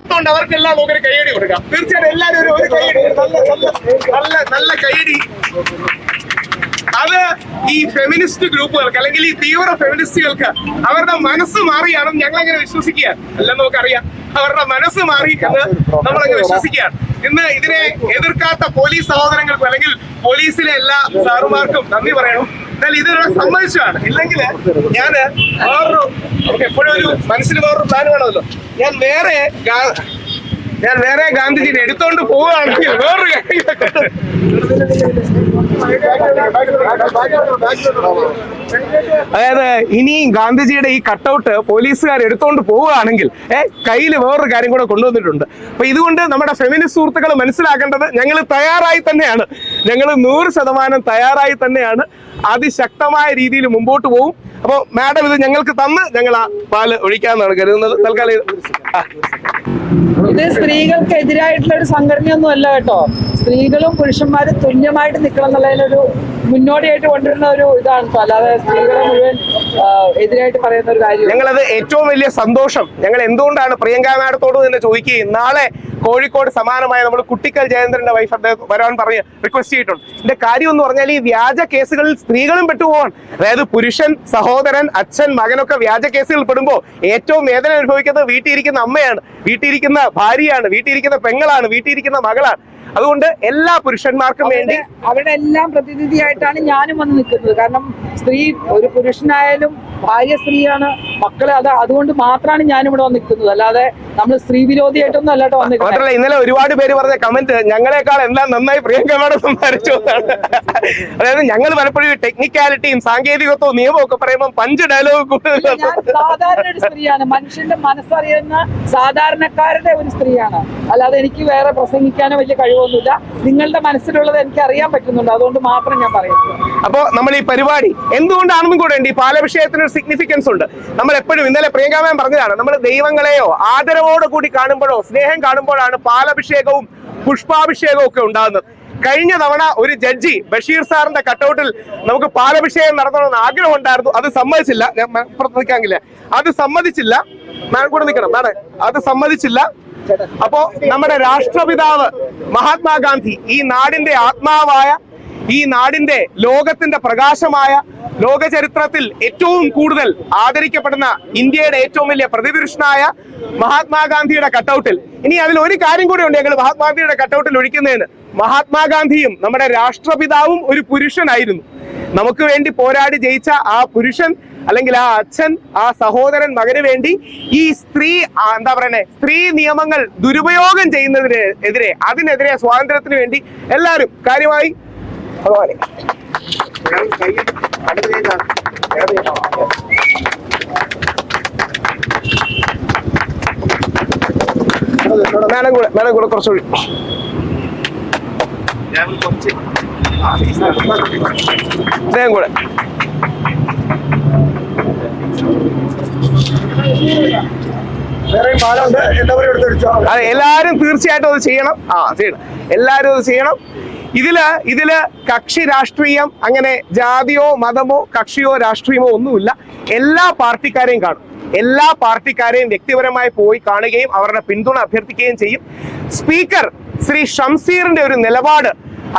അതുകൊണ്ട് അവർക്കെല്ലാം നമുക്കൊരു കൈയടി കൊടുക്കാം. തീർച്ചയായിട്ടും എല്ലാവരും ഒരു കൈയടി, നല്ല കൈയടി. അത് ഈ ഫെമിനിസ്റ്റ് ഗ്രൂപ്പുകൾക്ക് അല്ലെങ്കിൽ ഈ തീവ്ര ഫെമിനിസ്റ്റുകൾക്ക് അവരുടെ മനസ്സ് മാറിയാണെന്ന് ഞങ്ങളെങ്ങനെ വിശ്വസിക്കുക അല്ലെന്ന് നമുക്കറിയാം. അവരുടെ മനസ്സ് മാറി എന്ന് നമ്മളങ്ങനെ വിശ്വസിക്കുകയാണ്. ഇന്ന് ഇതിനെ എതിർക്കാത്ത പോലീസ് സഹോദരങ്ങൾക്കും അല്ലെങ്കിൽ പോലീസിലെ എല്ലാ സാറുമാർക്കും നന്ദി പറയണം. എന്നാൽ ഇതിനെ സമ്മതിച്ചാണ്. ഇല്ലെങ്കിൽ ഞാൻ എപ്പോഴും ഒരു മനസ്സിൽ വേറൊരു പ്ലാൻ വേണമല്ലോ. ഞാൻ വേറെ ഗാന്ധിജിനെ എടുത്തോണ്ട് പോവുകയാണെങ്കിൽ വേറൊരു അതായത് ഇനിയും ഗാന്ധിജിയുടെ ഈ കട്ടൗട്ട് പോലീസുകാർ എടുത്തോണ്ട് പോവുകയാണെങ്കിൽ കയ്യിൽ വേറൊരു കാര്യം കൂടെ കൊണ്ടുവന്നിട്ടുണ്ട്. അപ്പൊ ഇതുകൊണ്ട് നമ്മുടെ ഫെമിനിസ്റ്റ് സുഹൃത്തുക്കൾ മനസ്സിലാക്കേണ്ടത് ഞങ്ങൾ തയ്യാറായി തന്നെയാണ്, ഞങ്ങൾ 100% തയ്യാറായി തന്നെയാണ്, അതിശക്തമായ രീതിയിൽ മുമ്പോട്ട് പോകും. അപ്പോൾ മാഡം ഇത് ഞങ്ങൾക്ക് തന്ന് ഞങ്ങൾ ആ പാല് ഒഴിക്കാന്നാണ് കരുതുന്നത്. തൽക്കാലം ഇത് സ്ത്രീകൾക്ക് എതിരായിട്ടുള്ള ഒരു സംഘടനയൊന്നും അല്ല കേട്ടോ. സ്ത്രീകളും പുരുഷന്മാരും തുല്യമായിട്ട് നിൽക്കണം എന്നുള്ളതിനൊരു മുന്നോടിയായിട്ട് കൊണ്ടുവരുന്ന ഒരു ഇതാണ്. അല്ലാതെ സ്ത്രീകളെ മുഴുവൻ എതിരായിട്ട് പറയുന്ന ഒരു കാര്യം. ഞങ്ങളത് ഏറ്റവും വലിയ സന്തോഷം. ഞങ്ങൾ എന്തുകൊണ്ടാണ് പ്രിയങ്ക മാഡത്തോട് തന്നെ ചോദിക്കുകയും നാളെ കോഴിക്കോട് സമാനമായ നമ്മൾ കുട്ടിക്കൽ ജയേന്ദ്രന്റെ വൈഫ് അദ്ദേഹം വരാൻ പറഞ്ഞ് റിക്വസ്റ്റ് ചെയ്തിട്ടുണ്ട്. ഇതിന്റെ കാര്യം എന്ന് പറഞ്ഞാൽ ഈ വ്യാജ കേസുകളിൽ സ്ത്രീകളും പെട്ടുപോകാൻ. അതായത് പുരുഷൻ, സഹോദരൻ, അച്ഛൻ, മകനൊക്കെ വ്യാജ കേസുകൾ പെടുമ്പോൾ ഏറ്റവും വേദന അനുഭവിക്കുന്നത് വീട്ടിലിരിക്കുന്ന അമ്മയാണ്, വീട്ടിലിരിക്കുന്ന ഭാര്യയാണ്, വീട്ടിലിരിക്കുന്ന പെങ്ങളാണ്, വീട്ടിലിരിക്കുന്ന മകളാണ്. അതുകൊണ്ട് എല്ലാ പുരുഷന്മാർക്കും വേണ്ടി അവരുടെ എല്ലാം പ്രതിനിധിയായിട്ടാണ് ഞാനും വന്ന് നിൽക്കുന്നത്. കാരണം സ്ത്രീ ഒരു പുരുഷനായാലും ഭാര്യ സ്ത്രീയാണ്, മക്കളെ അതുകൊണ്ട് മാത്രമാണ് ഞാനിവിടെ വന്ന് നിൽക്കുന്നത്. അല്ലാതെ നമ്മൾ സ്ത്രീ വിരോധിയായിട്ടൊന്നും അല്ലാട്ടോ വന്നിരിക്കുന്നത്. മാത്രമല്ല ഇന്നലെ ഒരുപാട് പേര് പറഞ്ഞ കമന്റ് ഞങ്ങളെക്കാൾ എല്ലാം നന്നായി പ്രിയങ്ക മാഡം സംസാരിച്ചു എന്നാണ്. അതായത് ഞങ്ങൾ പലപ്പോഴും ടെക്നിക്കാലിറ്റിയും സാങ്കേതികത്വവും നിയമവും ഒക്കെ പറയുമ്പോൾ പഞ്ച് ഡയലോഗ് കൂടുതൽ. ഞാൻ സാധാരണ ഒരു സ്ത്രീയാണ്, മനുഷ്യന്റെ മനസ്സറിയുന്ന സാധാരണക്കാരുടെ ഒരു സ്ത്രീയാണ്. അല്ലാതെ എനിക്ക് വേറെ പ്രസംഗിക്കാനോ വലിയ കഴിവൊന്നുമില്ല. നിങ്ങളുടെ മനസ്സിലുള്ളത് എനിക്ക് അറിയാൻ പറ്റുന്നുണ്ട്, അതുകൊണ്ട് മാത്രം ഞാൻ പറയുന്നത്. അപ്പോ നമ്മൾ ഈ പരിപാടി എന്തുകൊണ്ടാണെന്നും കൂടെ ഉണ്ട്. ഈ പാലഭിഷേകത്തിന് ഒരു സിഗ്നിഫിക്കൻസ് ഉണ്ട്. നമ്മൾ എപ്പോഴും ഇന്നലെ പ്രിയങ്ക മാം പറഞ്ഞതാണ്, നമ്മൾ ദൈവങ്ങളെയോ ആദരവോട് കൂടി കാണുമ്പോഴോ സ്നേഹം കാണുമ്പോഴാണ് പാലഭിഷേകവും പുഷ്പാഭിഷേകവും ഒക്കെ ഉണ്ടാകുന്നത്. കഴിഞ്ഞ തവണ ഒരു ജഡ്ജി ബഷീർ സാറിന്റെ കട്ടൗട്ടിൽ നമുക്ക് പാലഭിഷേകം നടത്തണമെന്ന് ആഗ്രഹം ഉണ്ടായിരുന്നു. അത് സമ്മതിച്ചില്ല. ഞാൻ നിൽക്കാങ്കില്ല, അത് സമ്മതിച്ചില്ല. മാം കൂടെ നിൽക്കണം മാഡം, അത് സമ്മതിച്ചില്ല. അപ്പോ നമ്മുടെ രാഷ്ട്രപിതാവ് മഹാത്മാഗാന്ധി, ഈ നാടിന്റെ ആത്മാവായ, ഈ നാടിന്റെ ലോകത്തിന്റെ പ്രകാശമായ, ലോക ചരിത്രത്തിൽ ഏറ്റവും കൂടുതൽ ആദരിക്കപ്പെടുന്ന ഇന്ത്യയുടെ ഏറ്റവും വലിയ പ്രതിപുരുഷനായ മഹാത്മാഗാന്ധിയുടെ കട്ടൗട്ടിൽ ഇനി അതിൽ ഒരു കാര്യം കൂടെ ഉണ്ട് ഞങ്ങൾ മഹാത്മാഗാന്ധിയുടെ കട്ടൗട്ടിൽ ഒഴിക്കുന്നതിന്. മഹാത്മാഗാന്ധിയും നമ്മുടെ രാഷ്ട്രപിതാവും ഒരു പുരുഷനായിരുന്നു. നമുക്ക് വേണ്ടി പോരാടി ജയിച്ച ആ പുരുഷൻ അല്ലെങ്കിൽ ആ അച്ഛൻ, ആ സഹോദരൻ മകന് വേണ്ടി ഈ സ്ത്രീ നിയമങ്ങൾ ദുരുപയോഗം ചെയ്യുന്നതിനെതിരെ, അതിനെതിരെ സ്വാതന്ത്ര്യത്തിന് വേണ്ടി എല്ലാവരും കാര്യമായി മേഡം കൂടെ കുറച്ചുകൂടി അദ്ദേഹം കൂടെ. എല്ലാരും തീർച്ചയായിട്ടും അത് ചെയ്യണം. എല്ലാരും അത് ചെയ്യണം. ഇതില് കക്ഷി രാഷ്ട്രീയം, അങ്ങനെ ജാതിയോ മതമോ കക്ഷിയോ രാഷ്ട്രീയമോ ഒന്നുമില്ല. എല്ലാ പാർട്ടിക്കാരെയും കാണും. എല്ലാ പാർട്ടിക്കാരെയും വ്യക്തിപരമായി പോയി കാണുകയും അവരുടെ പിന്തുണ അഭ്യർത്ഥിക്കുകയും ചെയ്യും. സ്പീക്കർ ശ്രീ ഷംസീറിന്റെ ഒരു നിലപാട്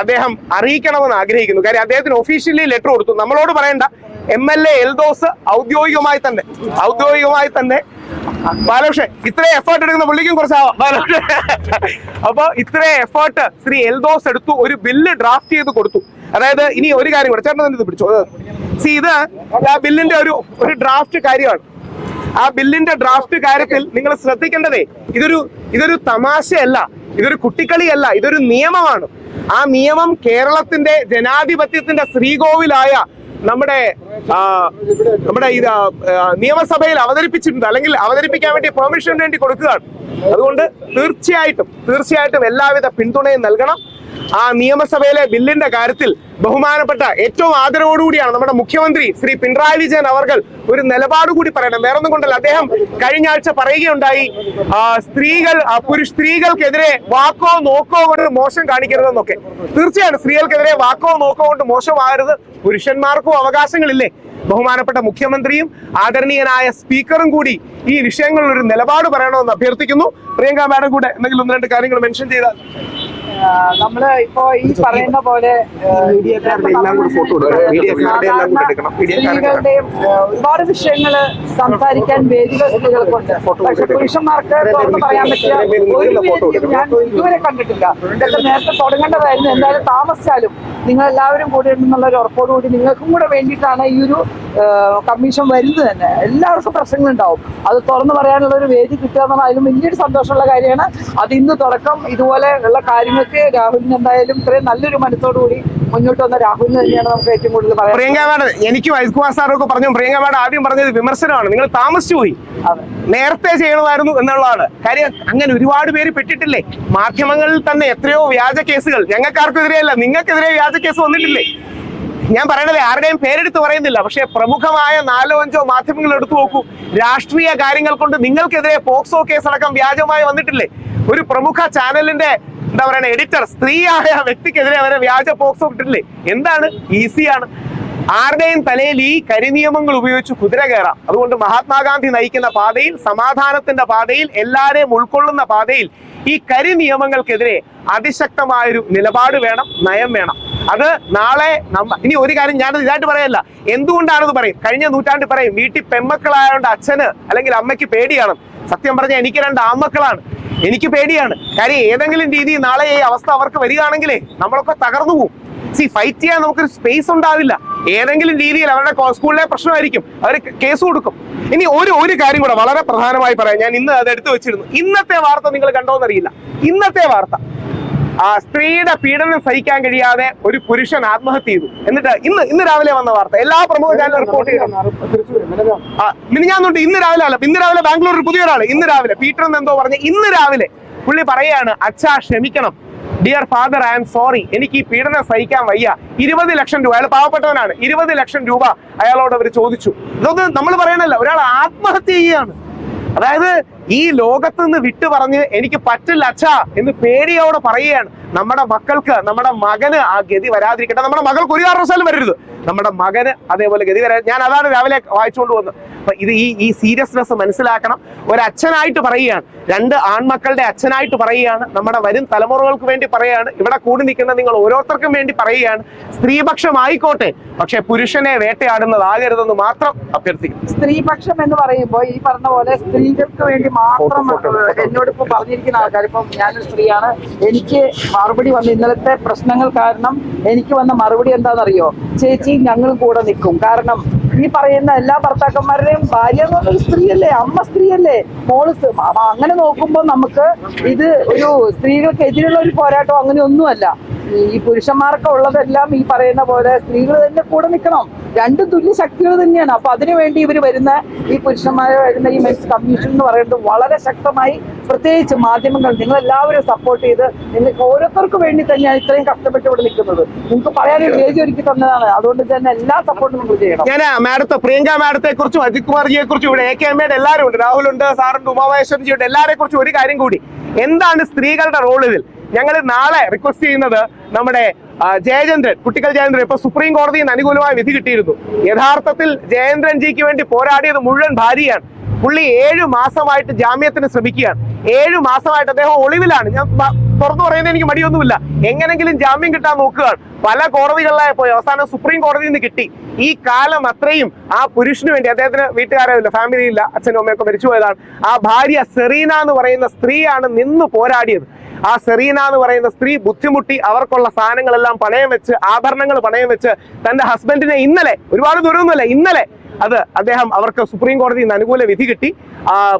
അദ്ദേഹം അറിയിക്കണമെന്ന് ആഗ്രഹിക്കുന്നു. കാര്യം അദ്ദേഹത്തിന് ഒഫീഷ്യലി ലെറ്റർ കൊടുത്തു. നമ്മളോട് പറയണ്ട, MLA എൽദോസ് ഔദ്യോഗികമായി തന്നെ ബാലകൃഷ്ണൻ ഇത്രയും എഫേർട്ട് എടുക്കുന്ന പുള്ളിക്കും കുറച്ചാവാം. അപ്പൊ ഇത്രയും എഫേർട്ട് ശ്രീ എൽദോസ് എടുത്തു, ഒരു ബില്ല് ഡ്രാഫ്റ്റ് ചെയ്ത് കൊടുത്തു. അതായത് ഇനി ഒരു കാര്യം കൂടെ ചേട്ടൻ തന്നെ ഇത് പിടിച്ചു. ഇത് ആ ബില്ലിന്റെ ഒരു ഡ്രാഫ്റ്റ് കാര്യമാണ്. ആ ബില്ലിന്റെ ഡ്രാഫ്റ്റ് കാര്യത്തിൽ നിങ്ങൾ ശ്രദ്ധിക്കേണ്ടതേ, ഇതൊരു തമാശയല്ല, ഇതൊരു കുട്ടിക്കളിയല്ല, ഇതൊരു നിയമമാണ്. ആ നിയമം കേരളത്തിന്റെ ജനാധിപത്യത്തിന്റെ ശ്രീകോവിലായ നമ്മുടെ നിയമസഭയിൽ അവതരിപ്പിച്ചിട്ടുണ്ട്, അല്ലെങ്കിൽ അവതരിപ്പിക്കാൻ വേണ്ടി പെർമിഷൻ വേണ്ടി കൊടുക്കുകയാണ്. അതുകൊണ്ട് തീർച്ചയായിട്ടും എല്ലാവിധ പിന്തുണയും നൽകണം. ആ നിയമസഭയിലെ ബില്ലിന്റെ കാര്യത്തിൽ ബഹുമാനപ്പെട്ട ഏറ്റവും ആദരവോടുകൂടിയാണ് നമ്മുടെ മുഖ്യമന്ത്രി ശ്രീ പിണറായി വിജയൻ അവർകൾ ഒരു നിലപാട് കൂടി പറയണം. വേറൊന്നും കൊണ്ടല്ല, അദ്ദേഹം കഴിഞ്ഞ ആഴ്ച പറയുകയുണ്ടായി, സ്ത്രീകൾക്കെതിരെ വാക്കോ നോക്കോ കൊണ്ട് മോശം കാണിക്കരുതെന്നൊക്കെ. തീർച്ചയായും സ്ത്രീകൾക്കെതിരെ വാക്കോ നോക്കോ കൊണ്ട് മോശമാകരുത്. പുരുഷന്മാർക്കും അവകാശങ്ങളില്ലേ? ബഹുമാനപ്പെട്ട മുഖ്യമന്ത്രിയും ആദരണീയനായ സ്പീക്കറും കൂടി ഈ വിഷയങ്ങളിൽ ഒരു നിലപാട് പറയണമെന്ന് അഭ്യർത്ഥിക്കുന്നു. പ്രിയങ്ക മാഡം കൂടെ എന്തെങ്കിലും 1-2 കാര്യങ്ങൾ മെൻഷൻ ചെയ്താൽ. നമ്മള് ഇപ്പോ ഈ പറയുന്ന പോലെ സ്ത്രീകളുടെയും ഒരുപാട് വിഷയങ്ങൾ സംസാരിക്കാൻ വേദികൾ സ്ത്രീകൾക്കുണ്ട്. പക്ഷെ പുരുഷന്മാർക്ക് തുറന്നു പറയാൻ പറ്റിയ ഒരു വേദിയും ഞാൻ ഇതുവരെ കണ്ടിട്ടില്ല. ഇതൊക്കെ നേരത്തെ തുടങ്ങേണ്ടതായിരുന്നു. എന്തായാലും താമസിച്ചാലും നിങ്ങൾ എല്ലാവരും കൂടി ഉണ്ടെന്നുള്ള ഒരു ഉറപ്പോടുകൂടി നിങ്ങൾക്കും കൂടെ വേണ്ടിയിട്ടാണ് ഈ ഒരു കമ്മീഷൻ വരുന്നത് തന്നെ. എല്ലാവർക്കും പ്രശ്നങ്ങളുണ്ടാവും. അത് തുറന്നു പറയാനുള്ള ഒരു വേദി കിട്ടുക എന്നുള്ള അതിലും വലിയൊരു സന്തോഷമുള്ള കാര്യമാണ്. അത് ഇന്ന് തുടക്കം ഇതുപോലെ ഉള്ള കാര്യങ്ങൾക്ക് രാഹുലിന് എന്തായാലും ഇത്രയും നല്ലൊരു മനസ്സോടുകൂടി മുന്നോട്ട് വന്ന രാഹുലിന് തന്നെയാണ് നമുക്ക് ഏറ്റവും കൂടുതൽ പറയാം. പ്രിയങ്ക മാഡം, എനിക്ക് വൈസ്കുമാർ സാറൊക്കെ പറഞ്ഞു, പ്രിയങ്ക മാഡം ആദ്യം പറഞ്ഞത് വിമർശനമാണ്. നിങ്ങൾ താമസിച്ചു പോയി, നേരത്തെ ചെയ്യണമായിരുന്നു എന്നുള്ളതാണ് കാര്യം. അങ്ങനെ ഒരുപാട് പേര് പെട്ടിട്ടില്ലേ മാധ്യമങ്ങളിൽ തന്നെ? എത്രയോ വ്യാജ കേസുകൾ ഞങ്ങൾക്കാർക്കെതിരെയല്ല, നിങ്ങൾക്കെതിരെ വ്യാജ കേസ് വന്നിട്ടില്ലേ? ഞാൻ പറയണത് ആരുടെയും പേരെടുത്ത് പറയുന്നില്ല. പക്ഷെ പ്രമുഖമായ 4-5 മാധ്യമങ്ങൾ എടുത്തു നോക്കൂ. രാഷ്ട്രീയ കാര്യങ്ങൾ കൊണ്ട് നിങ്ങൾക്കെതിരെ പോക്സോ കേസ് അടക്കം വ്യാജമായി വന്നിട്ടില്ലേ? ഒരു പ്രമുഖ ചാനലിന്റെ എന്താ പറയുക എഡിറ്റർ സ്ത്രീയായ വ്യക്തിക്കെതിരെ അവരെ വ്യാജ പോക്സോ ഇട്ടിട്ടില്ലേ? എന്താണ്? ഈസിയാണ്. ആരുടെയും തലയിൽ ഈ കരിനിയമങ്ങൾ ഉപയോഗിച്ച് കുതിര കയറാം. അതുകൊണ്ട് മഹാത്മാഗാന്ധി നയിക്കുന്ന പാതയിൽ, സമാധാനത്തിന്റെ പാതയിൽ, എല്ലാരെയും ഉൾക്കൊള്ളുന്ന പാതയിൽ ഈ കരിനിയമങ്ങൾക്കെതിരെ അതിശക്തമായൊരു നിലപാട് വേണം, നയം വേണം. അത് നാളെ ഇനി ഒരു കാര്യം ഞാനത് ഇതായിട്ട് പറയല്ല, എന്തുകൊണ്ടാണെന്ന് പറയും. കഴിഞ്ഞ നൂറ്റാണ്ട് പറയും വീട്ടിൽ പെമ്മക്കളായതുകൊണ്ട് അച്ഛന് അല്ലെങ്കിൽ അമ്മയ്ക്ക് പേടിയാണ്. സത്യം പറഞ്ഞാൽ എനിക്ക് 2 ആൺമക്കളാണ്, എനിക്ക് പേടിയാണ്. കാര്യം ഏതെങ്കിലും രീതിയിൽ നാളെ ഈ അവസ്ഥ അവർക്ക് വരികയാണെങ്കിലേ നമ്മളൊക്കെ തകർന്നു പോകും. ഫൈറ്റ് ചെയ്യാൻ നമുക്കൊരു സ്പേസ് ഉണ്ടാവില്ല. ഏതെങ്കിലും രീതിയിൽ അവരുടെ സ്കൂളിലെ പ്രശ്നമായിരിക്കും, അവർ കേസ് കൊടുക്കും. ഇനി ഒരു കാര്യം കൂടെ വളരെ പ്രധാനമായി പറയാം. ഞാൻ ഇന്ന് അത് എടുത്തു വെച്ചിരുന്നു. ഇന്നത്തെ വാർത്ത നിങ്ങൾ കണ്ടോന്നറിയില്ല. ഇന്നത്തെ വാർത്ത സ്ത്രീയുടെ പീഡനം സഹിക്കാൻ കഴിയാതെ ഒരു പുരുഷൻ ആത്മഹത്യ ചെയ്തു. എന്നിട്ട് ഇന്ന് രാവിലെ വന്ന വാർത്ത എല്ലാ പ്രമുഖ ചാനൽ റിപ്പോർട്ട് ചെയ്തു. മിനിഞ്ഞാന്നുണ്ട്, ഇന്ന് രാവിലെ അല്ല, ഇന്ന് രാവിലെ ബാംഗ്ലൂർ പുതിയൊരാള് ഇന്ന് രാവിലെ പീറ്റർ എന്തോ പറഞ്ഞ് ഇന്ന് രാവിലെ പുള്ളി പറയാണ്, അച്ഛാ ക്ഷമിക്കണം, dear father I am sorry, എനിക്ക് ഈ പീഡനം സഹിക്കാൻ വയ്യ. 20 ലക്ഷം രൂപ, അയാൾ പാവപ്പെട്ടവനാണ്, 20 ലക്ഷം രൂപ അയാളോട് അവർ ചോദിച്ചു. ഇതൊന്നും നമ്മൾ പറയണല്ല, ഒരാൾ ആത്മഹത്യ ചെയ്യുകയാണ്. അതായത് ഈ ലോകത്ത് നിന്ന് വിട്ടു പറഞ്ഞ് എനിക്ക് പറ്റില്ല അച്ഛാ എന്ന് പേടിയോടെ പറയുകയാണ്. നമ്മുടെ മക്കൾക്ക്, നമ്മുടെ മകന് ആ ഗതി വരാതിരിക്കട്ടെ. നമ്മുടെ മകൾക്ക് ഒരു കാരണവശാലും വരരുത്, നമ്മുടെ മകന് അതേപോലെ ഗതി വരാ. ഞാൻ അതാണ് രാവിലെ വായിച്ചുകൊണ്ട് വന്നത്. അപ്പൊ ഇത് ഈ സീരിയസ്നെസ് മനസ്സിലാക്കണം. ഒരച്ഛനായിട്ട് പറയുകയാണ്, 2 ആൺമക്കളുടെ അച്ഛനായിട്ട് പറയുകയാണ്, നമ്മുടെ വരും തലമുറകൾക്ക് വേണ്ടി പറയുകയാണ്, ഇവിടെ കൂടി നിൽക്കുന്ന നിങ്ങൾ ഓരോരുത്തർക്കും വേണ്ടി പറയുകയാണ്. സ്ത്രീപക്ഷം ആയിക്കോട്ടെ, പക്ഷെ പുരുഷനെ വേട്ടയാടുന്നതാകരുതെന്ന് മാത്രം അഭ്യർത്ഥിക്കും. സ്ത്രീപക്ഷം എന്ന് പറയുമ്പോൾ ഈ പറഞ്ഞ പോലെ സ്ത്രീകൾക്ക് വേണ്ടി മാത്രം എന്നോട് ഇപ്പൊ പറഞ്ഞിരിക്കുന്ന ആൾക്കാർ, ഇപ്പം ഞാനൊരു സ്ത്രീയാണ്, എനിക്ക് മറുപടി വന്ന ഇന്നലത്തെ പ്രശ്നങ്ങൾ കാരണം എനിക്ക് വന്ന മറുപടി എന്താണെന്നറിയോ? ചേച്ചി ഞങ്ങളും കൂടെ നിൽക്കും. കാരണം ഈ പറയുന്ന എല്ലാ ഭർത്താക്കന്മാരുടെയും ഭാര്യ എന്ന് പറഞ്ഞൊരു സ്ത്രീയല്ലേ, അമ്മ സ്ത്രീയല്ലേ, മോള്. അങ്ങനെ നോക്കുമ്പോൾ നമുക്ക് ഇത് ഒരു സ്ത്രീകൾക്കെതിരെയുള്ള ഒരു പോരാട്ടം അങ്ങനെ ഒന്നുമല്ല. ഈ പുരുഷന്മാർക്ക് ഉള്ളതെല്ലാം ഈ പറയുന്ന പോലെ സ്ത്രീകൾ തന്നെ കൂടെ നിൽക്കണം. 2 തുല്യ ശക്തികൾ തന്നെയാണ്. അപ്പൊ അതിനുവേണ്ടി ഇവർ വരുന്ന ഈ പുരുഷന്മാരെ വരുന്ന ഈ മെൻസ് കമ്മീഷൻ എന്ന് പറയുന്നത് വളരെ ശക്തമായി, പ്രത്യേകിച്ച് മാധ്യമങ്ങൾ, നിങ്ങൾ എല്ലാവരും സപ്പോർട്ട് ചെയ്ത് നിങ്ങൾക്ക് ഓരോരുത്തർക്കും വേണ്ടി തന്നെയാണ് ഇത്രയും കഷ്ടപ്പെട്ട് ഇവിടെ നിൽക്കുന്നത്. നിങ്ങൾക്ക് പറയാനൊരു വേദി ഒരുക്കി തന്നതാണ്. അതുകൊണ്ട് തന്നെ എല്ലാ സപ്പോർട്ടും നിങ്ങൾ ചെയ്യണം. ഞാൻ മാഡത്തെ, പ്രിയങ്ക മാഡത്തെ കുറിച്ചും അജിത് കുമാർജിയെ കുറിച്ചും, ഇവിടെ AK-യുടെ എല്ലാവരും ഉണ്ട്, രാഹുലുണ്ട്, സാറുണ്ട്, ഉമാമഹേശ്വരജിയുണ്ട്, എല്ലാവരെ കുറിച്ചും ഒരു കാര്യം കൂടി. എന്താണ് സ്ത്രീകളുടെ റോൾ ഇതിൽ? ഞങ്ങൾ നാളെ റിക്വസ്റ്റ് ചെയ്യുന്നത് നമ്മുടെ ജയചന്ദ്രൻ, കുട്ടിക്കൽ ജയചന്ദ്രൻ ഇപ്പൊ സുപ്രീം കോടതിയിൽ നിന്ന് അനുകൂലമായ വിധി കിട്ടിയിരുന്നു. യഥാർത്ഥത്തിൽ ജയേന്ദ്രൻ ജിക്ക് വേണ്ടി പോരാടിയത് മുഴുവൻ ഭാര്യയാണ്. പുള്ളി 7 മാസമായിട്ട് ജാമ്യത്തിന് ശ്രമിക്കുകയാണ്. 7 മാസമായിട്ട് അദ്ദേഹം ഒളിവിലാണ്. ഞാൻ തുറന്നു പറയുന്നത് എനിക്ക് മടിയൊന്നുമില്ല. എങ്ങനെങ്കിലും ജാമ്യം കിട്ടാൻ നോക്കുകയാണ്. പല കോടതികളിലായി പോയി, അവസാനം സുപ്രീം കോടതിയിൽ നിന്ന് കിട്ടി. ഈ കാലം അത്രയും ആ പുരുഷന് വേണ്ടി, അദ്ദേഹത്തിന് വീട്ടുകാരില്ല, ഫാമിലി ഇല്ല, അച്ഛനും അമ്മയൊക്കെ മരിച്ചുപോയതാണ്. ആ ഭാര്യ സെറീന എന്ന് പറയുന്ന സ്ത്രീയാണ് നിന്ന് പോരാടിയത്. ആ സെറീന എന്ന് പറയുന്ന സ്ത്രീ ബുദ്ധിമുട്ടി അവർക്കുള്ള സാധനങ്ങളെല്ലാം പണയം വെച്ച്, ആഭരണങ്ങൾ പണയം വെച്ച് തന്റെ ഹസ്ബൻഡിനെ ഇന്നലെ, ഒരുപാട് ദൂരമൊന്നുമല്ല, ഇന്നലെ അദ്ദേഹം അവർക്ക് സുപ്രീം കോടതിയിൽ നിന്ന് അനുകൂല വിധി കിട്ടി.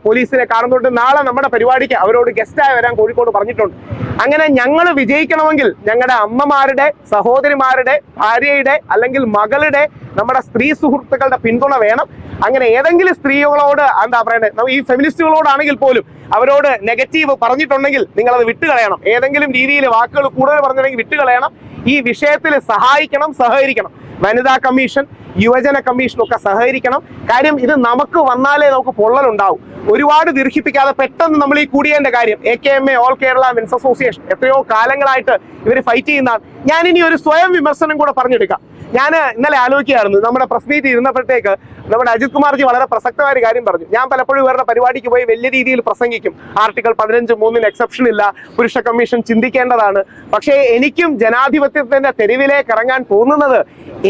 പോലീസിനെ കാണുന്നുണ്ട്. നാളെ നമ്മുടെ പരിപാടിക്ക് അവരോട് ഗസ്റ്റായി വരാൻ കോഴിക്കോട് പറഞ്ഞിട്ടുണ്ട്. അങ്ങനെ ഞങ്ങൾ വിജയിക്കണമെങ്കിൽ ഞങ്ങളുടെ അമ്മമാരുടെ, സഹോദരിമാരുടെ, ഭാര്യയുടെ അല്ലെങ്കിൽ മകളുടെ, നമ്മുടെ സ്ത്രീ സുഹൃത്തുക്കളുടെ പിന്തുണ വേണം. അങ്ങനെ ഏതെങ്കിലും സ്ത്രീകളോട് എന്താ പറയണ്ടത്, ഈ ഫെമിനിസ്റ്റുകളോടാണെങ്കിൽ പോലും അവരോട് നെഗറ്റീവ് പറഞ്ഞിട്ടുണ്ടെങ്കിൽ നിങ്ങൾ അത് വിട്ടുകളയണം. ഏതെങ്കിലും രീതിയിൽ വാക്കുകൾ കൂടുതൽ പറഞ്ഞിട്ടുണ്ടെങ്കിൽ വിട്ടുകളയണം. ഈ വിഷയത്തിൽ സഹായിക്കണം, സഹകരിക്കണം. വനിതാ കമ്മീഷൻ, യുവജന കമ്മീഷൻ ഒക്കെ സഹകരിക്കണം. കാര്യം ഇത് നമുക്ക് വന്നാലേ നമുക്ക് പൊള്ളലുണ്ടാവും. ഒരുപാട് ദീർഘിപ്പിക്കാതെ പെട്ടെന്ന് നമ്മൾ ഈ കൂടിയതിന്റെ കാര്യം, AKMA all Kerala men's association എത്രയോ കാലങ്ങളായിട്ട് ഇവർ ഫൈറ്റ് ചെയ്യുന്നതാണ്. ഞാനിനി ഒരു സ്വയം വിമർശനം കൂടെ പറഞ്ഞെടുക്കാം. ഞാൻ ഇന്നലെ ആലോചിക്കുകയായിരുന്നു, നമ്മുടെ പ്രസ് മീറ്റ് ഇരുന്നപ്പോഴത്തേക്ക് നമ്മുടെ അജിത് കുമാർജി വളരെ പ്രസക്തമായ ഒരു കാര്യം പറഞ്ഞു. ഞാൻ പലപ്പോഴും ഇവരുടെ പരിപാടിക്ക് പോയി വലിയ രീതിയിൽ പ്രസംഗിക്കും. ആർട്ടിക്കിൾ 15(3) എക്സെപ്ഷൻ ഇല്ല, പുരുഷ കമ്മീഷൻ ചിന്തിക്കേണ്ടതാണ്. പക്ഷേ എനിക്കും ജനാധിപത്യത്തിന്റെ തെരുവിലേക്ക് ഇറങ്ങാൻ തോന്നുന്നത്,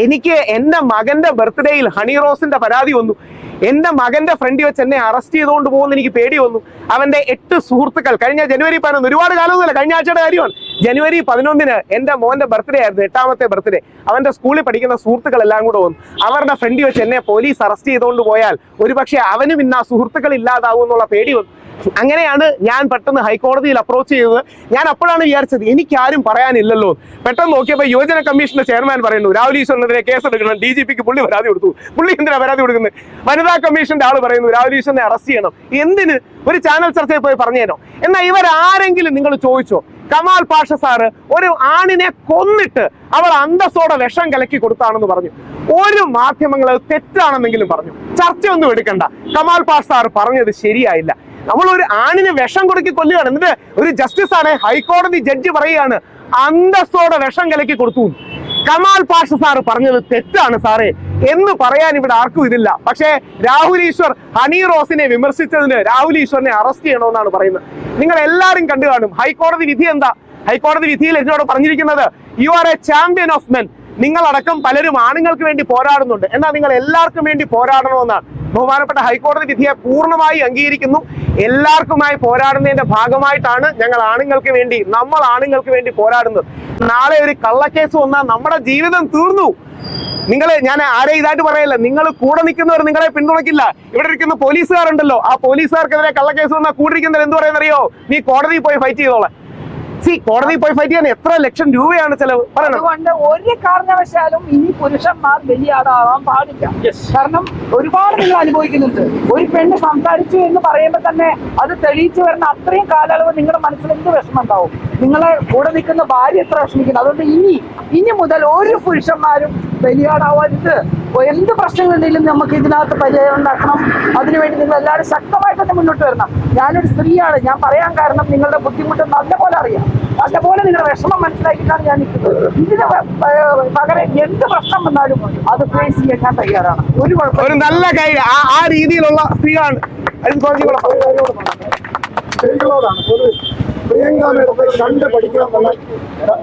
എനിക്ക് എന്റെ മകന്റെ ബർത്ത്ഡേയിൽ ഹണി റോസിന്റെ പരാതി വന്നു. എന്റെ മകന്റെ ഫ്രണ്ടിൽ വെച്ച് എന്നെ അറസ്റ്റ് ചെയ്തുകൊണ്ട് പോകുന്ന എനിക്ക് പേടി വന്നു. അവന്റെ 8 സുഹൃത്തുക്കൾ കഴിഞ്ഞ ജനുവരി 11, ഒരുപാട് കാലമൊന്നുമല്ല, കഴിഞ്ഞ ആഴ്ചയുടെ കാര്യമാണ്. ജനുവരി 11 എന്റെ മോന്റെ ബർത്ത്ഡേ ആയിരുന്നു, 8ാമത്തെ ബർത്ത്ഡേ. അവന്റെ സ്കൂളിൽ പഠിക്കുന്ന സുഹൃത്തുക്കൾ എല്ലാം കൂടെ വന്നു. അവരുടെ ഫ്രണ്ടിൽ വെച്ച് എന്നെ പോലീസ് അറസ്റ്റ് ചെയ്തുകൊണ്ട് പോയാൽ ഒരുപക്ഷെ അവനും ഇന്ന് ആ സുഹൃത്തുക്കൾ ഇല്ലാതാവും എന്നുള്ള പേടി വന്നു. അങ്ങനെയാണ് ഞാൻ പെട്ടെന്ന് ഹൈക്കോടതിയിൽ അപ്രോച്ച് ചെയ്തത്. ഞാൻ അപ്പോഴാണ് വിചാരിച്ചത് എനിക്കാരും പറയാനില്ലല്ലോ. പെട്ടെന്ന് നോക്കിയപ്പോൾ യുവജന കമ്മീഷന്റെ ചെയർമാൻ പറയുന്നു, രാഹുൽ ഈശ്വറിനെതിരെ കേസെടുക്കണം, DGPക്ക് പുള്ളി പരാതി കൊടുത്തു. പുള്ളി എന്തിനാ പരാതി കൊടുക്കുന്നത്? വനിതാ കമ്മീഷന്റെ ആള് പറയുന്നു രാഹുൽ ഈശ്വറിനെ അറസ്റ്റ് ചെയ്യണം. എന്തിന്? ഒരു ചാനൽ ചർച്ചയിൽ പോയി പറഞ്ഞേനോ? എന്നാൽ ഇവരാരെങ്കിലും നിങ്ങൾ ചോദിച്ചോ? കമാൽ പാഷ സാറ് ഒരു ആണിനെ കൊന്നിട്ട് അവൾ അന്തസ്സോടെ വിഷം കലക്കി കൊടുത്താണെന്ന് പറഞ്ഞു. ഒരു മാധ്യമങ്ങൾ തെറ്റാണെന്നെങ്കിലും പറഞ്ഞു. ചർച്ചയൊന്നും എടുക്കണ്ട. കമാൽ പാഷ സാർ പറഞ്ഞത് ശരിയായില്ല. നമ്മൾ ഒരു ആണിന് വിഷം കൊടുക്കി കൊല്ലുകയാണ്. എന്നിട്ട് ഒരു ജസ്റ്റിസ് ആണ്, ഹൈക്കോടതി ജഡ്ജി പറയുകയാണ് അന്തസ്സോടെ വിഷം കലക്കി കൊടുത്തു. കമാൽ പാഷ സാറ് പറഞ്ഞത് തെറ്റാണ് സാറേ എന്ന് പറയാൻ ഇവിടെ ആർക്കും ഇതില്ല. പക്ഷേ രാഹുൽ ഈശ്വർ ഹണി റോസിനെ വിമർശിച്ചതിന് രാഹുൽ ഈശ്വറിനെ അറസ്റ്റ് ചെയ്യണമെന്നാണ് പറയുന്നത്. നിങ്ങൾ എല്ലാവരും കണ്ടു കാണും ഹൈക്കോടതി വിധി എന്താ. ഹൈക്കോടതി വിധിയിൽ എന്നോട് പറഞ്ഞിരിക്കുന്നത്, you are a champion of men. നിങ്ങളടക്കം പലരും ആണുങ്ങൾക്ക് വേണ്ടി പോരാടുന്നുണ്ട്, എന്നാൽ നിങ്ങൾ എല്ലാവർക്കും വേണ്ടി പോരാടണമെന്നാണ്. ബഹുമാനപ്പെട്ട ഹൈക്കോടതി വിധിയെ പൂർണ്ണമായി അംഗീകരിക്കുന്നു. എല്ലാവർക്കുമായി പോരാടുന്നതിന്റെ ഭാഗമായിട്ടാണ് ഞങ്ങൾ ആണുങ്ങൾക്ക് വേണ്ടി, നമ്മൾ ആണുങ്ങൾക്ക് വേണ്ടി പോരാടുന്നത്. നാളെ ഒരു കള്ളക്കേസ് വന്നാൽ നമ്മുടെ ജീവിതം തീർന്നു. ഞാൻ ആരെ ഇതായിട്ട് പറയല്ല, നിങ്ങൾ കൂടെ നിൽക്കുന്നവർ നിങ്ങളെ പിന്തുണയ്ക്കില്ല. ഇവിടെ ഇരിക്കുന്ന പോലീസുകാരുണ്ടല്ലോ, ആ പോലീസുകാർക്കെതിരെ കള്ളക്കേസ് വന്നാൽ കൂടിയിരിക്കുന്നവർ എന്ത് പറയുന്നറിയോ? നീ കോടതിയിൽ പോയി ഫൈറ്റ് ചെയ്തോളാം. കോടതിയിൽ പോയി ഫൈറ്റ് ചെയ്യാൻ എത്ര ലക്ഷം രൂപയാണ് ചെലവ്? അതുകൊണ്ട് ഒരു കാരണവശാലും ഇനി പുരുഷന്മാർ ബലിയാടാവാൻ പാടില്ല. കാരണം ഒരുപാട് നിങ്ങൾ അനുഭവിക്കുന്നുണ്ട്. ഒരു പെണ്ണ് സംസാരിച്ചു എന്ന് പറയുമ്പോൾ തന്നെ അത് തെളിയിച്ചു വരുന്ന അത്രയും കാലയളവ് നിങ്ങളുടെ മനസ്സിൽ എന്ത് വിഷമം ഉണ്ടാവും? നിങ്ങളെ കൂടെ നിൽക്കുന്ന ഭാര്യ എത്ര വിഷമിക്കുന്നു. അതുകൊണ്ട് ഇനി മുതൽ ഒരു പുരുഷന്മാരും ബലിയാടാവരുത്. എന്ത് പ്രശ്നങ്ങളുണ്ടെങ്കിലും നമുക്ക് ഇതിനകത്ത് പരിഹാരം ഉണ്ടാക്കണം. അതിനുവേണ്ടി നിങ്ങൾ എല്ലാവരും ശക്തമായിട്ട് തന്നെ മുന്നോട്ട് വരണം. ഞാനൊരു സ്ത്രീയാണ്, ഞാൻ പറയാൻ കാരണം നിങ്ങളുടെ ബുദ്ധിമുട്ട് നല്ലപോലെ അറിയാം. നല്ലപോലെ നിങ്ങളുടെ വിഷമം മനസ്സിലാക്കിയിട്ടാണ് ഞാൻ നിൽക്കുന്നത്. ഇതിന് പകരം എന്ത് പ്രശ്നം വന്നാലും അത് ഫേസ് ചെയ്യാൻ ഞാൻ തയ്യാറാണ്. ഒരു കുഴപ്പം. ഒരു നല്ല കൈ ആ രീതിയിലുള്ള സ്ത്രീയാണ്. സ്ത്രീകളോടാണ് പ്രിയങ്ക മേഡത്തെ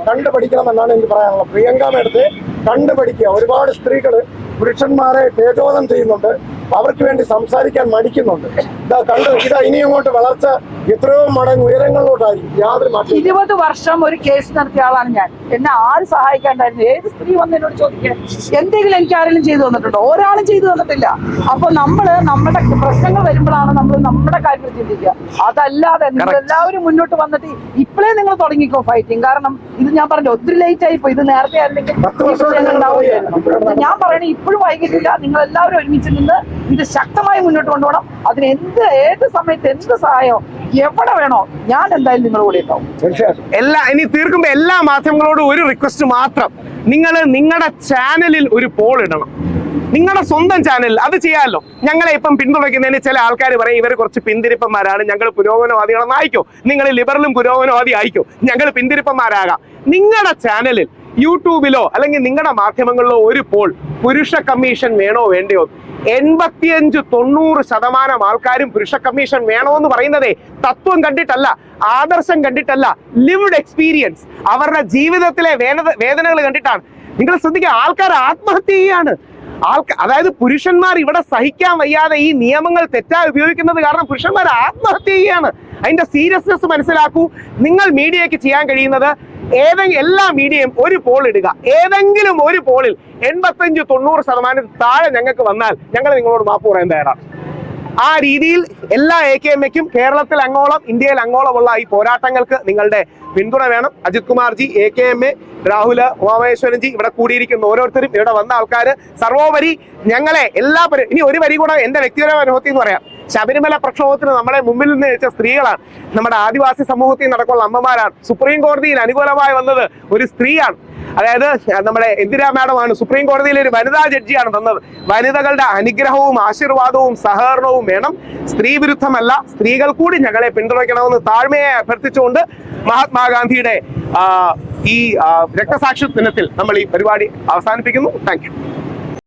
കണ്ടുപഠിക്കണമെന്നാണ് എനിക്ക് പറയാനുള്ളത്. പ്രിയങ്ക മേഡത്തെ കണ്ടുപഠിക്കുക. ഒരുപാട് സ്ത്രീകൾ പുരുഷന്മാരെ തേജോധം ചെയ്യുന്നുണ്ട്, അവർക്ക് വേണ്ടി സംസാരിക്കാൻ മടിക്കുന്നുണ്ട്. ഇതാ ഇനി അങ്ങോട്ട് വളർച്ച എത്രയോ മടങ്ങ് ഉയരങ്ങളിലോട്ടായിരിക്കും. യാതൊരു 20 വർഷം ഒരു കേസ് നടത്തിയ ആളാണ് ഞാൻ. എന്നെ ആരും സഹായിക്കാണ്ടായിരുന്നു. ഏത് സ്ത്രീ വന്ന് എന്നോട് ചോദിക്കാൻ എന്തെങ്കിലും എനിക്ക് ആരെങ്കിലും ചെയ്തു തന്നിട്ടുണ്ടോ? ഒരാളും ചെയ്തു തന്നിട്ടില്ല. അപ്പൊ നമ്മുടെ പ്രശ്നങ്ങൾ വരുമ്പോഴാണ് നമ്മൾ നമ്മുടെ കാര്യങ്ങൾ ചിന്തിക്കുക. അതല്ലാതെ നിങ്ങൾ എല്ലാവരും മുന്നോട്ട് വന്നിട്ട് ഇപ്പോഴേ നിങ്ങൾ തുടങ്ങിക്കോ ഫൈറ്റിങ്. കാരണം ഇത് ഞാൻ പറഞ്ഞു ഒത്തിരി ലേറ്റ് ആയിപ്പോ. ഇത് നേരത്തെ ആയിരുന്നെങ്കിൽ ഞാൻ പറയണേ ഇപ്പോഴും വൈകിട്ടില്ല. നിങ്ങൾ എല്ലാവരും ഒരുമിച്ച് നിന്ന് ഇത് ശക്തമായി മുന്നോട്ട് കൊണ്ടുപോകണം. അതിന് ഏത് സമയത്ത് എന്ത് സഹായം എവിടെ വേണോ ഞാൻ എന്തായാലും നിങ്ങളുടെ കൂടെ ഉണ്ടാവും. ഇനി തീർക്കുമ്പോ എല്ലാ മാധ്യമങ്ങളോടും ഒരു റിക്വസ്റ്റ് മാത്രം. നിങ്ങൾ നിങ്ങളുടെ ചാനലിൽ ഒരു പോൾ ഇടണം. നിങ്ങളുടെ സ്വന്തം ചാനലിൽ അത് ചെയ്യാമല്ലോ. ഞങ്ങളെ ഇപ്പം പിന്തുണയ്ക്കുന്നതിന് ചില ആൾക്കാർ പറയും ഇവർ കുറച്ച് പിന്തിരിപ്പന്മാരാണ്, ഞങ്ങൾ പുരോഗമനവാദികളെന്ന് ആയിക്കോ. നിങ്ങൾ ലിബറലും പുരോഗമനവാദി ആയിക്കോ, ഞങ്ങൾ പിന്തിരിപ്പന്മാരാകാം. നിങ്ങളുടെ ചാനലിൽ യൂട്യൂബിലോ അല്ലെങ്കിൽ നിങ്ങളുടെ മാധ്യമങ്ങളിലോ ഒരു പോൾ പുരുഷ കമ്മീഷൻ വേണോ വേണ്ടയോ? 85-90% ആൾക്കാരും പുരുഷ കമ്മീഷൻ വേണമെന്ന് പറയുന്നതേ തത്വം കണ്ടിട്ടല്ല, ആദർശം കണ്ടിട്ടല്ല, ലിവ്ഡ് എക്സ്പീരിയൻസ്, അവരുടെ ജീവിതത്തിലെ വേദനകൾ കണ്ടിട്ടാണ്. നിങ്ങൾ ശ്രദ്ധിക്കുക, ആൾക്കാർ ആത്മഹത്യ ചെയ്യാണ്. അതായത് പുരുഷന്മാർ ഇവിടെ സഹിക്കാൻ വയ്യാതെ ഈ നിയമങ്ങൾ തെറ്റായി ഉപയോഗിക്കുന്നത് കാരണം പുരുഷന്മാർ ആത്മഹത്യ ചെയ്യാണ്. അതിന്റെ സീരിയസ്നെസ് മനസ്സിലാക്കൂ. നിങ്ങൾ മീഡിയക്ക് ചെയ്യാൻ കഴിയുന്നത് എല്ലാ മീഡിയയും ഒരു പോൾ ഇടുക. ഏതെങ്കിലും ഒരു പോളിൽ 85-90% താഴെ ഞങ്ങൾക്ക് വന്നാൽ ഞങ്ങൾ നിങ്ങളോട് മാപ്പ് പറയാൻ തയ്യാറാണ്. ആ രീതിയിൽ എല്ലാ AKMയ്ക്കും കേരളത്തിൽ അങ്ങോളം ഇന്ത്യയിൽ അങ്ങോളമുള്ള ഈ പോരാട്ടങ്ങൾക്ക് നിങ്ങളുടെ പിന്തുണ വേണം. അജിത് കുമാർജി, AKMA, രാഹുല്, ഉമാമഹേശ്വരൻജി, ഇവിടെ കൂടിയിരിക്കുന്ന ഓരോരുത്തരും, ഇവിടെ വന്ന ആൾക്കാര്, സർവോപരി ഞങ്ങളെ ഇനി ഒരു വരി കൂടെ എന്റെ വ്യക്തിപരമായ അനുഭവത്തിൽ എന്ന് പറയാം. ശബരിമല പ്രക്ഷോഭത്തിന് നമ്മളെ മുമ്പിൽ നിന്ന് വെച്ച സ്ത്രീകളാണ്. നമ്മുടെ ആദിവാസി സമൂഹത്തിൽ നടക്കുന്ന അമ്മമാരാണ്. സുപ്രീം കോടതിയിൽ അനുകൂലമായി വന്നത് ഒരു സ്ത്രീയാണ്. അതായത് നമ്മുടെ ഇന്ദിരാ മാഡമാണ് സുപ്രീം കോടതിയിലെ ഒരു വനിതാ ജഡ്ജിയാണ് തന്നത്. വനിതകളുടെ അനുഗ്രഹവും ആശീർവാദവും സഹകരണവും വേണം. സ്ത്രീ വിരുദ്ധമല്ല, സ്ത്രീകൾ കൂടി ഞങ്ങളെ പിന്തുണയ്ക്കണമെന്ന് താഴ്മയെ അഭ്യർത്ഥിച്ചുകൊണ്ട് മഹാത്മാഗാന്ധിയുടെ ഈ രക്തസാക്ഷി ദിനത്തിൽ നമ്മൾ ഈ പരിപാടി അവസാനിപ്പിക്കുന്നു. Thank you.